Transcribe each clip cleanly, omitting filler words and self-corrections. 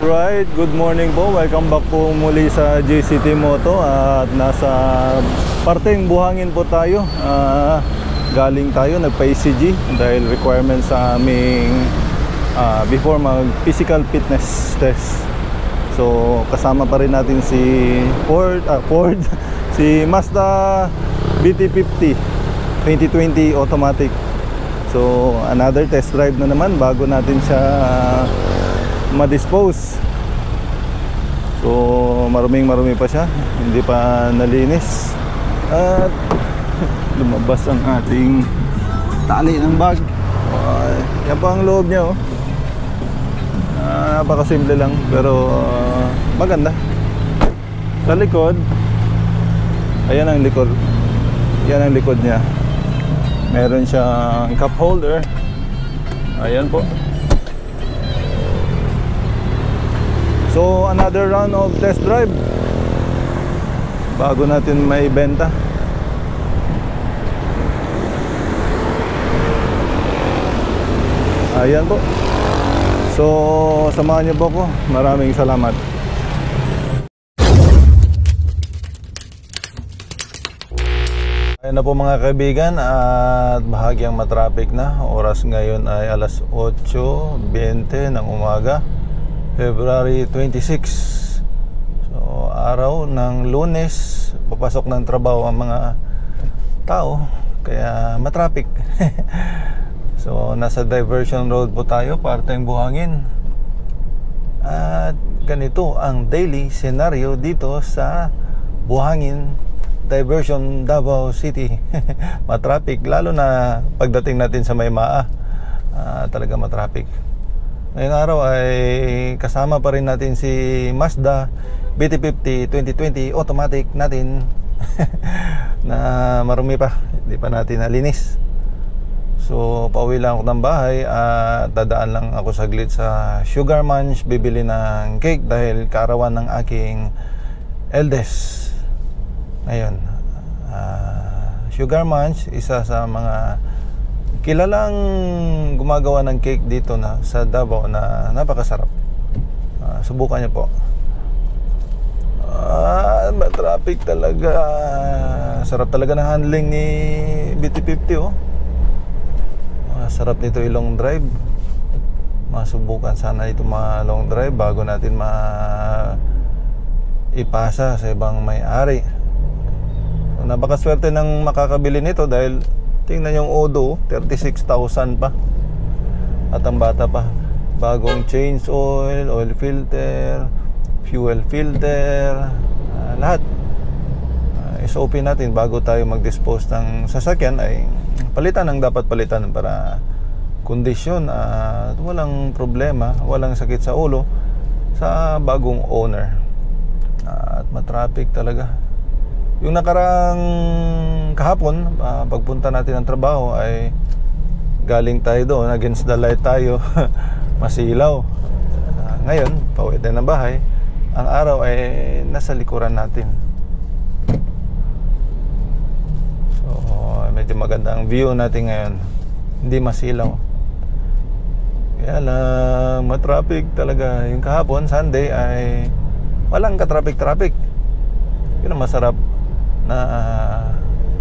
Right, good morning po. Welcome back po muli sa JCT Moto at nasa parteng Buhangin po tayo. Galing tayo, nagpa-ECG dahil requirement sa aming before mag physical fitness test. So kasama pa rin natin si Ford si Mazda BT50 2020 automatic. So another test drive na naman bago natin siya ma-dispose. So maruming pa siya, hindi pa nalinis. At lumabas ang ating tali ng bag. Yan pa ang loob niya, oh. Napakasimple lang pero maganda. Sa likod, ayan ang likod. Yan ang likod niya. Meron siyang cup holder. Ayan po. So another round of test drive bago natin maibenta. Ayan po. So samahan niyo po ako. Maraming salamat. Ayan na po mga kaibigan, at bahagyang matraffic na. Oras ngayon ay alas 8:20 ng umaga, February 26. So araw ng Lunes, papasok ng trabaho ang mga tao, kaya matraffic. So nasa diversion road po tayo, parteng Buhangin. At ganito ang daily scenario dito sa Buhangin Diversion, Davao City. Matraffic, lalo na pagdating natin sa Maymaa. Talaga matraffic. Ngayong araw ay kasama pa rin natin si Mazda BT50 2020 automatic natin. Na marumi pa, hindi pa natin nalinis. So pauwi lang ako ng bahay at dadaan lang ako saglit sa Sugar Munch, bibili ng cake dahil kaarawan ng aking eldest ngayon. Sugar Munch, isa sa mga kilalang gumagawa ng cake dito na sa Davao na napakasarap. Subukan niyo po. Traffic talaga. Sarap talaga ng handling ni BT50, oh. Sarap nito yung long drive. Masubukan sana ito mga long drive bago natin ipasa sa ibang may-ari. So, napakaswerte ng makakabili nito dahil tingnan yung Odo, 36,000 pa. At ang bata pa, bagong change oil, oil filter, fuel filter, lahat. SOP natin bago tayo mag-dispose ng sasakyan ay palitan ang dapat palitan para kondisyon at walang problema, walang sakit sa ulo sa bagong owner. At matraffic talaga. Yung nakarang kahapon, pagpunta natin ng trabaho ay galing tayo doon, against the light tayo. Masilaw. Ngayon, pauwi tayo ng bahay. Ang araw ay nasa likuran natin. So medyo maganda ang view natin ngayon. Hindi masilaw. Kaya lang matraffic talaga. Yung kahapon, Sunday, ay walang ka-traffic. Yun ang masarap na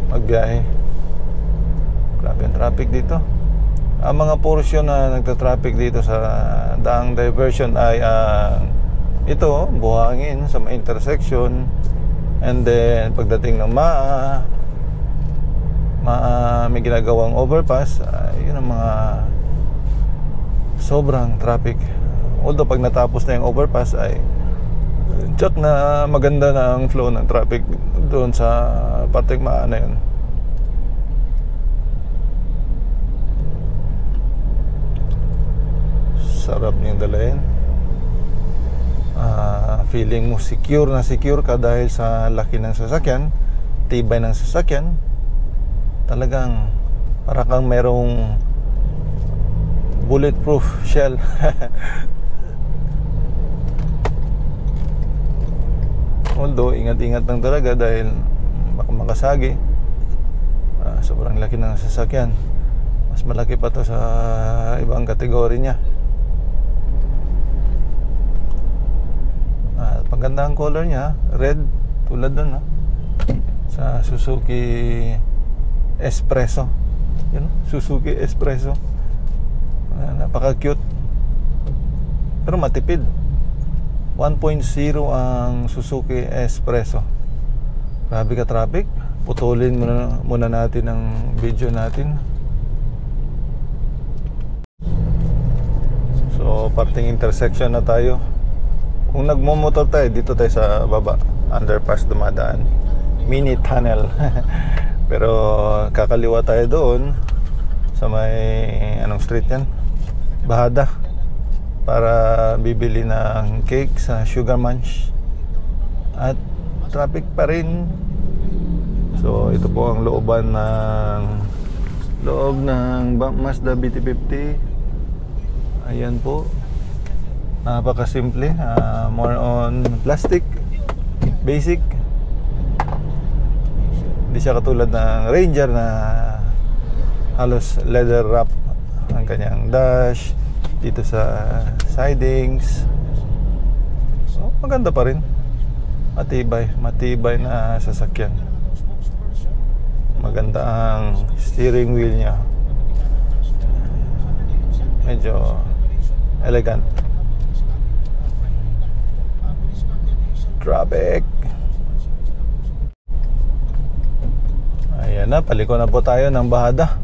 magbiyahe. Grabe ang traffic dito. Ang mga portion na nagta-traffic dito sa daang diversion ay ito, Buhangin sa may intersection, and then pagdating ng may ginagawang overpass, yun ang mga sobrang traffic. Although pag natapos na yung overpass ay check na maganda na ang flow ng traffic doon sa parteng na yun. Sarap niyang dalahin. Feeling mo secure na secure ka dahil sa laki ng sasakyan, tibay ng sasakyan. Talagang para kang merong bulletproof shell. Although ingat-ingat lang talaga dahil baka makasagi. Sobrang laki ng sasakyan. Mas malaki pa to sa ibang kategorya niya. maganda ang color niya, red, tulad dun, no? Sa Suzuki Espresso. Yun, Suzuki Espresso. Napaka cute. Pero matipid. 1.0 ang Suzuki Espresso. Grabe ka traffic. Putulin muna natin ang video natin. So parting intersection na tayo. Kung nagmumotor tayo, dito tayo sa baba, underpass dumadaan, mini tunnel. Pero kakaliwa tayo doon sa may anong street yan, Bahada, para bibili ng cake sa Sugar Munch. At traffic pa rin. So ito po ang loob ng Mazda BT50. Ayan po, napakasimple, more on plastic, basic. Hindi siya katulad ng Ranger na halos leather wrap ang kanyang dash, dito sa sidings. So maganda pa rin, matibay na sasakyan. Maganda ang steering wheel niya, medyo elegant. Traffic. Ayan na, paliko na po tayo ng Bahada.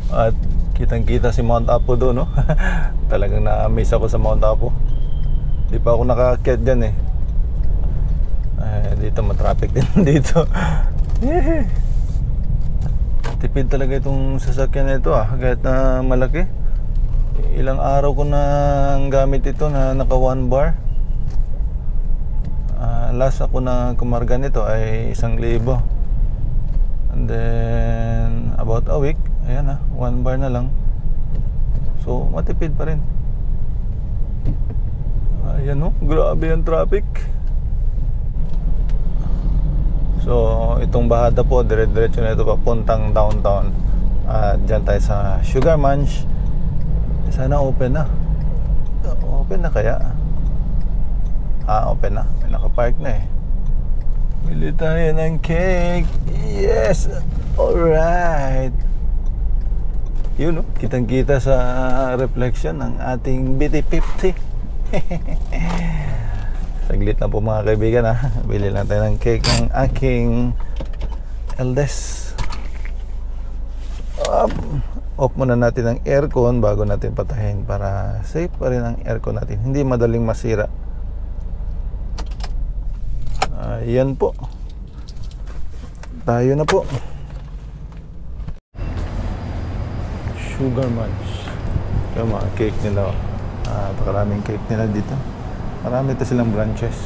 At kitang kita si Mount Apo doon, no? Talagang na-miss ako sa Mount Apo. Di pa ako nakaakyat dyan eh. Dito matraffic din dito. Tipid talaga itong sasakyan na ito, kahit na malaki. Ilang araw ko na gamit ito na naka 1 bar. Last ako na kumarga nito ay 1,000. And then about a week, ayan 1 bar na lang. So matipid pa rin. Ayan grabe ang traffic. So itong Bahada po, dire-diretso na ito papuntang downtown. Diyan tayo sa Sugar Munch. Sana open na. Open na kaya? Open na. May nakapark na eh. Bili tayo ng cake. Yes! Alright. Yun kitang kita sa reflection ng ating BT50. Saglit na po mga kaibigan Bili lang tayo ng cake ng aking eldest. Off muna natin ang aircon bago natin patahin para safe pa rin ang aircon natin, hindi madaling masira. Ayan po, tayo na po. Sugar Munch. Yung mga cake nila pakaraming cake nila dito. Marami ito silang branches.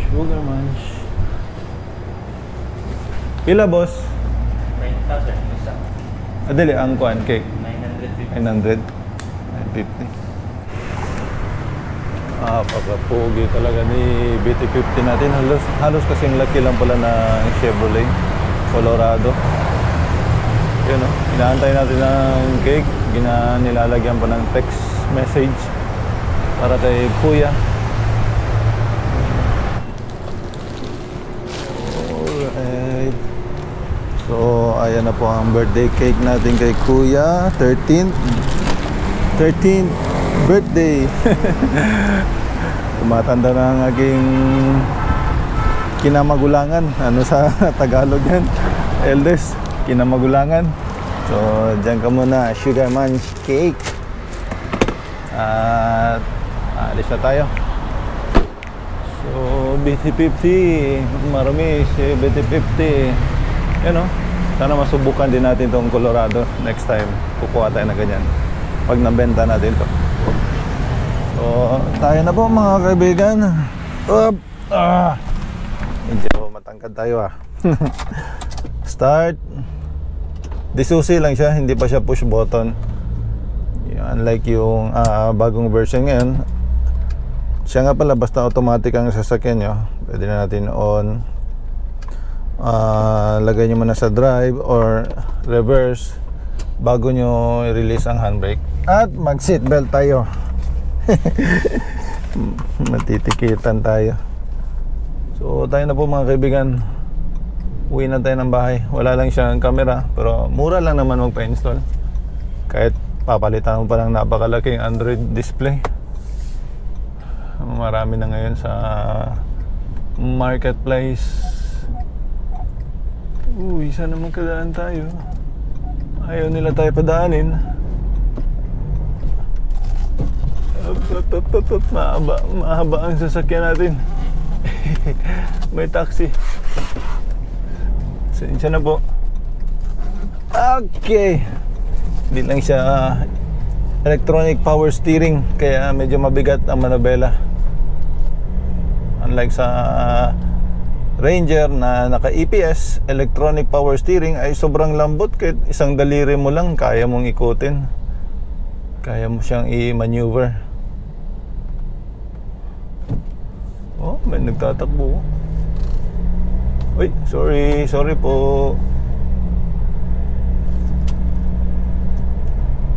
Sugar Munch. Pila boss? 9,000 isa. Adali ang kuan cake 950. 950. Pagkapugi talaga ni BT50 natin. Halos kasing laki lang pala ng Chevrolet Colorado. Yun inaantay natin ng cake. Nilalagyan pa ng text message para kay Kuya. Alright. So ayan na po ang birthday cake natin kay Kuya. 13th birthday. Tumatanda na ang aking kinamagulangan. Ano sa Tagalog yan? Eldest, kinamagulangan. So dyan ka muna, Sugar Munch cake. At alis na tayo. So BT50, marami si BT50. Yan sana masubukan din natin itong Colorado. Next time kukuha tayo na ganyan pag nabenta natin to. So tayo na po mga kaibigan. Medyo matangkad tayo Start. Disusi lang siya, hindi pa siya push button. Unlike yung bagong version ngayon, siya nga pala basta automatic ang sasakyan nyo. Pwede na natin on. Lagay nyo muna sa drive or reverse bago nyo i-release ang handbrake. At mag seatbelt tayo. Matitikitan tayo. So tayo na po mga kaibigan. Uwi na tayo ng bahay. Wala lang siyang camera, pero mura lang naman magpa-install. Kahit papalitan mo pa ng napakalaking Android display. Marami na ngayon sa marketplace. Uy, sana magkadaan tayo. Ayaw nila tayo padaanin. Mahaba ang sasakyan natin. May taxi. Sensya na po. Okay. Hindi lang siya electronic power steering, kaya medyo mabigat ang manobela. Unlike sa Ranger na naka-EPS, electronic power steering, ay sobrang lambot. Kahit isang daliri mo lang kaya mong ikutin, kaya mo siyang i-maneuver. Oh, may nagtatakbo. Uy, sorry po.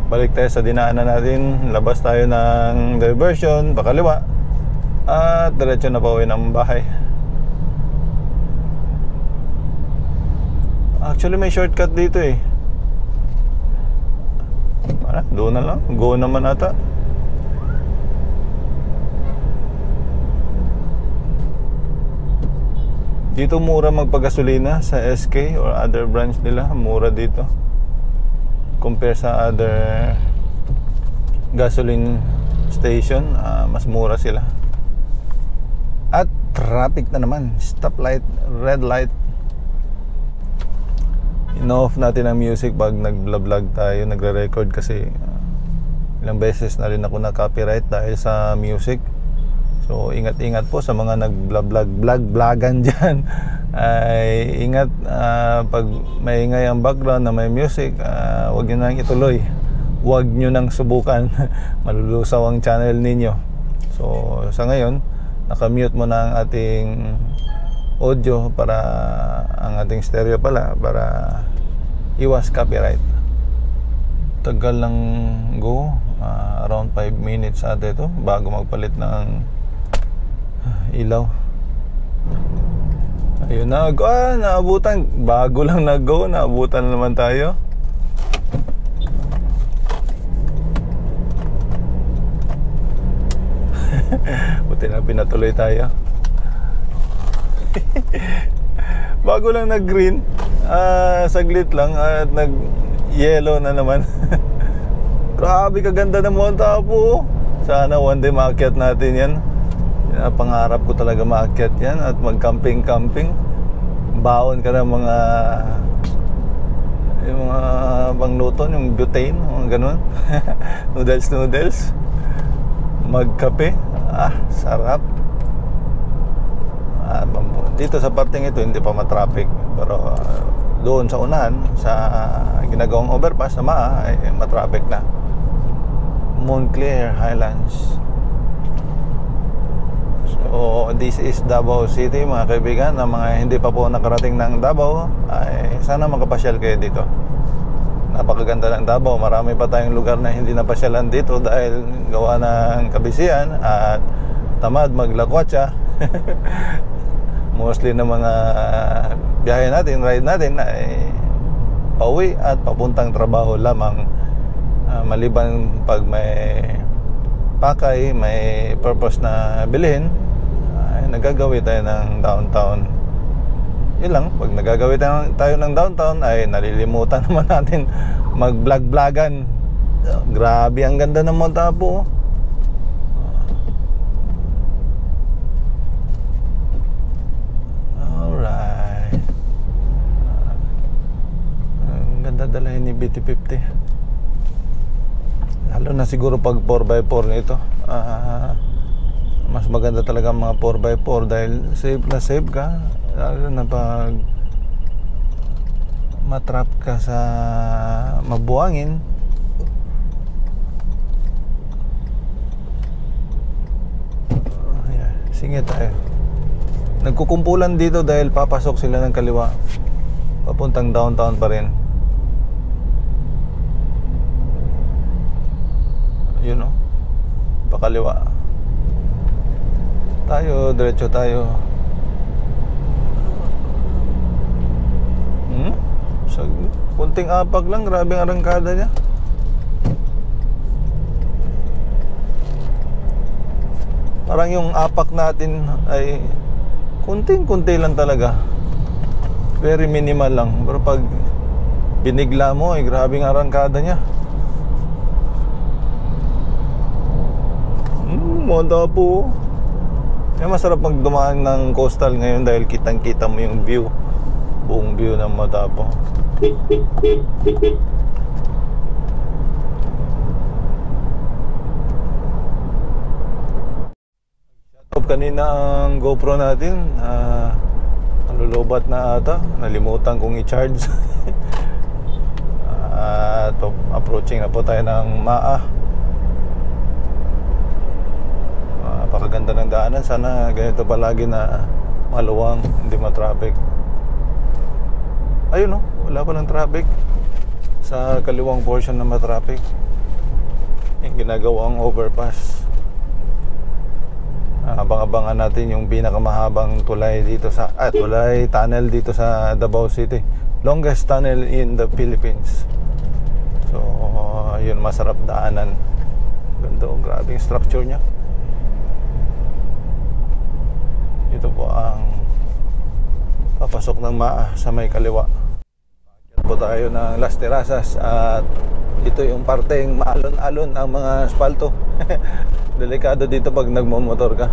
Balik tayo sa dinaanan natin. Labas tayo ng diversion, pakaliwa, at diretso na pauwi ng bahay. Actually may shortcut dito eh. Doon na lang, go naman ata. Dito mura magpagasolina sa SK or other branch nila. Mura dito compare sa other gasoline station. Mas mura sila. At traffic na naman. Stoplight, red light. In-off natin ang music pag nag-vlog tayo, nagre-record, kasi ilang beses na rin ako na-copyright dahil sa music. So ingat-ingat po sa mga nag-vlog-vlogan dyan. Ay ingat, pag maingay ang background na may music, huwag nyo nang ituloy. Huwag nyo nang subukan. Malulusaw ang channel ninyo. So sa ngayon, nakamute mo na ang ating audio, para ang ating stereo pala, para iwas copyright. Tagal lang go, around 5 minutes ata ito bago magpalit ng ilaw. Ayun na, naabutan. Bago lang nag-go, naabutan na naman tayo. Buti na pinatuloy tayo. Bago lang nag-green, saglit lang at nag-yellow na naman. Grabe kaganda ng Montapo. Sana one day maakyat natin yan. Pangarap ko talaga maakyat yan at mag-camping-camping. Baon ka ng mga pangluto, yung butane, mga ganun. Noodles. Magkape. Sarap. Dito sa parting ito hindi pa matraffic, pero doon sa unahan, sa ginagawang overpass na ay matraffic na. Montclair Highlands. So this is Davao City mga kaibigan. Ang mga hindi pa po nakarating ng Davao, ay sana makapasyal kayo dito. Napakaganda ng Davao. Marami pa tayong lugar na hindi napasyalan dito dahil gawa ng kabisihan at tamad maglakwatsa. Mostly na mga biyahe natin, ride natin ay pauwi at papuntang trabaho lamang. Maliban pag may pakay, may purpose na bilhin, ay nagagawi tayo ng downtown. Yun lang, pag nagagawi tayo ng downtown, ay nalilimutan naman natin mag-vlog-vlogan. Grabe, ang ganda ng Montapo. Dalahin ni BT50, lalo na siguro pag 4x4 nito. Mas maganda talaga ang mga 4x4 dahil safe na safe ka, lalo na pag matrap ka sa mabuhangin. Sige tayo. Nagkukumpulan dito dahil papasok sila ng kaliwa, papuntang downtown pa rin. Yun o, pakaliwa. Tayo, diretso tayo. Sa kunting apag lang, grabe ang arangkada niya. Parang yung apak natin ay kunting-kunti lang talaga. Very minimal lang. Pero pag binigla mo ay grabe ang arangkada niya. Manda po. Kaya masarap magdumaan ng coastal ngayon dahil kitang-kita mo yung view. Buong view ng Matapo. Shut off kanina ang GoPro natin. Nalulobat na ata. Nalimutan kong i-charge. Approaching na po tayo ng Maa. Napakaganda ng daanan. Sana ganito palagi na maluwang, hindi ma-traffic. Ayun, no? Wala pa ng traffic sa kaliwang portion na ma-traffic. Yung ginagawang overpass. Abang-abangan natin yung pinakamahabang tulay dito sa tulay tunnel dito sa Davao City. Longest tunnel in the Philippines. So, yun, masarap daanan. Ganda, grabe yung structure niya. Ito po ang papasok ng Maa sa may kaliwa. Ito po tayo ng Las Terrazas at ito yung parteng maalon-alon ang mga asfalto. Delikado dito pag nagmomotor ka.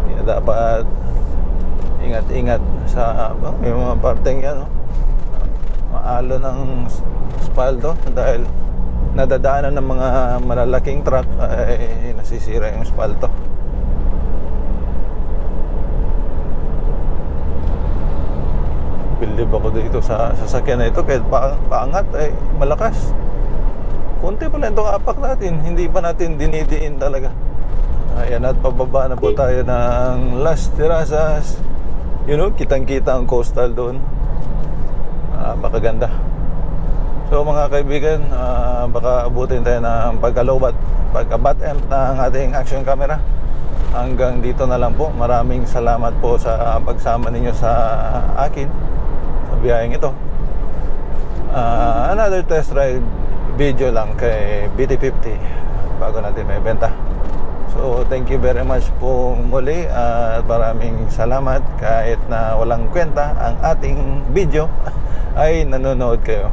Kaya dapat ingat-ingat sa yung mga parteng yan, no? Maalon ang asfalto dahil nadadaanan ng mga malalaking truck ay nasisira yung asfalto. Believe ako dito sa sasakyan na ito kahit paangat ay malakas. Kunti pa lang itong apak natin, hindi pa natin dinidiin talaga. Ayan, at pababa na po tayo ng Las Terrazas. You know, kitang-kita ang coastal doon. Napakaganda. So mga kaibigan, baka abutin tayo ng pagka-lowbat, pagka-bat end ng ating action camera. Hanggang dito na lang po. Maraming salamat po sa pagsama ninyo sa akin sa biyaheng ito. Another test ride video lang kay BT50 bago natin may benta. So thank you very much po muli at maraming salamat kahit na walang kwenta ang ating video ay nanonood kayo.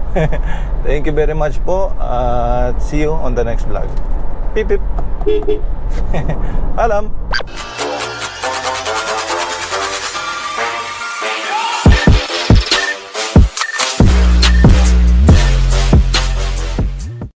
Thank you very much po at see you on the next vlog. Pip pip. Alam.